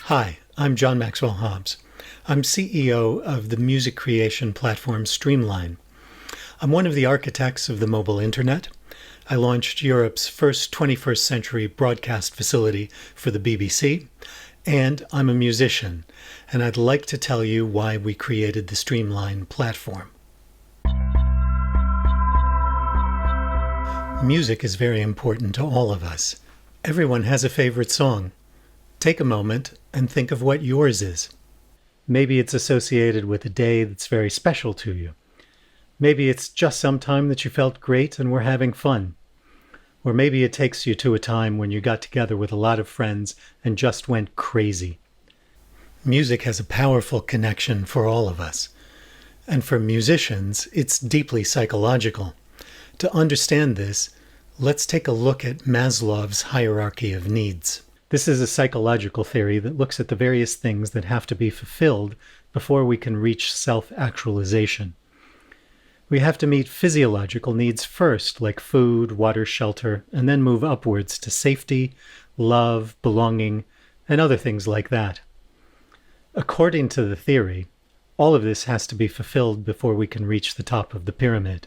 Hi, I'm John Maxwell Hobbs. I'm CEO of the music creation platform Streamline. I'm one of the architects of the mobile internet. I launched Europe's first 21st century broadcast facility for the BBC, and I'm a musician, and I'd like to tell you why we created the Streamline platform. Music is very important to all of us. Everyone has a favorite song. Take a moment and think of what yours is. Maybe it's associated with a day that's very special to you. Maybe it's just some time that you felt great and were having fun. Or maybe it takes you to a time when you got together with a lot of friends and just went crazy. Music has a powerful connection for all of us. And for musicians, it's deeply psychological. To understand this, let's take a look at Maslow's hierarchy of needs. This is a psychological theory that looks at the various things that have to be fulfilled before we can reach self-actualization. We have to meet physiological needs first, like food, water, shelter, and then move upwards to safety, love, belonging, and other things like that. According to the theory, all of this has to be fulfilled before we can reach the top of the pyramid.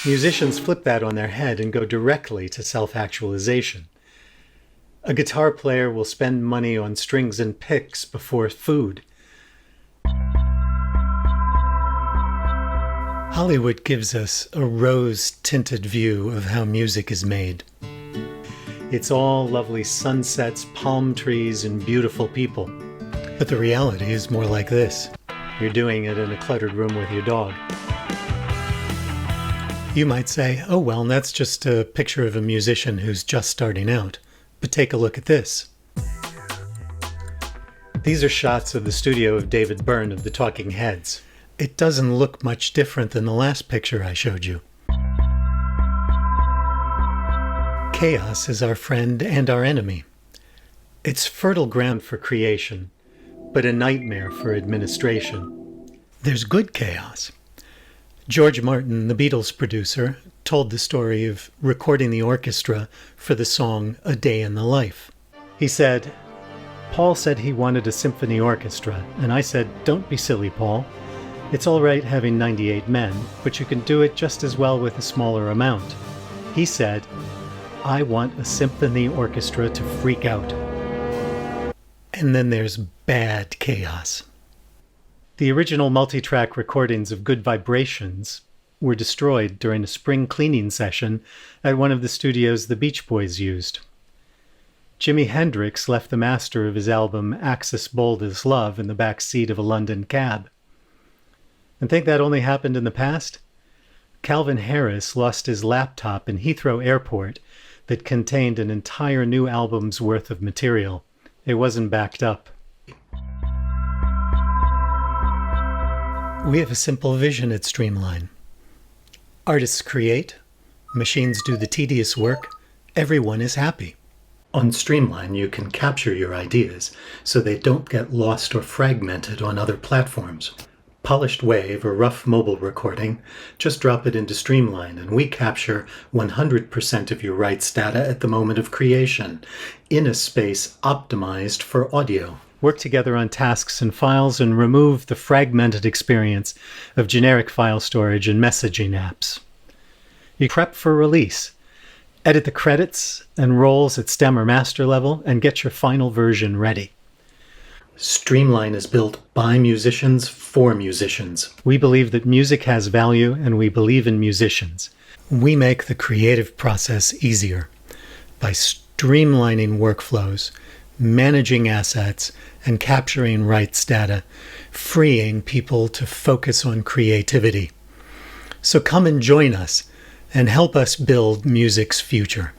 Musicians flip that on their head and go directly to self-actualization. A guitar player will spend money on strings and picks before food. Hollywood gives us a rose-tinted view of how music is made. It's all lovely sunsets, palm trees, and beautiful people. But the reality is more like this. You're doing it in a cluttered room with your dog. You might say, oh well, that's just a picture of a musician who's just starting out. But take a look at this. These are shots of the studio of David Byrne of the Talking Heads. It doesn't look much different than the last picture I showed you. Chaos is our friend and our enemy. It's fertile ground for creation, but a nightmare for administration. There's good chaos. George Martin, the Beatles producer, told the story of recording the orchestra for the song A Day in the Life. He said, Paul said he wanted a symphony orchestra, and I said, don't be silly, Paul. It's all right having 98 men, but you can do it just as well with a smaller amount. He said, I want a symphony orchestra to freak out. And then there's bad chaos. The original multi-track recordings of Good Vibrations were destroyed during a spring cleaning session at one of the studios the Beach Boys used. Jimi Hendrix left the master of his album Axis Bold as Love in the back seat of a London cab. And think that only happened in the past? Calvin Harris lost his laptop in Heathrow Airport that contained an entire new album's worth of material. It wasn't backed up. We have a simple vision at Streamline. Artists create, machines do the tedious work, everyone is happy. On Streamline, you can capture your ideas so they don't get lost or fragmented on other platforms. Polished wave or rough mobile recording, just drop it into Streamline and we capture 100% of your rights data at the moment of creation, in a space optimized for audio. Work together on tasks and files and remove the fragmented experience of generic file storage and messaging apps. You prep for release, edit the credits and roles at stem or master level, and get your final version ready. Streamline is built by musicians for musicians. We believe that music has value and we believe in musicians. We make the creative process easier by streamlining workflows, managing assets, and capturing rights data, freeing people to focus on creativity. So come and join us and help us build music's future.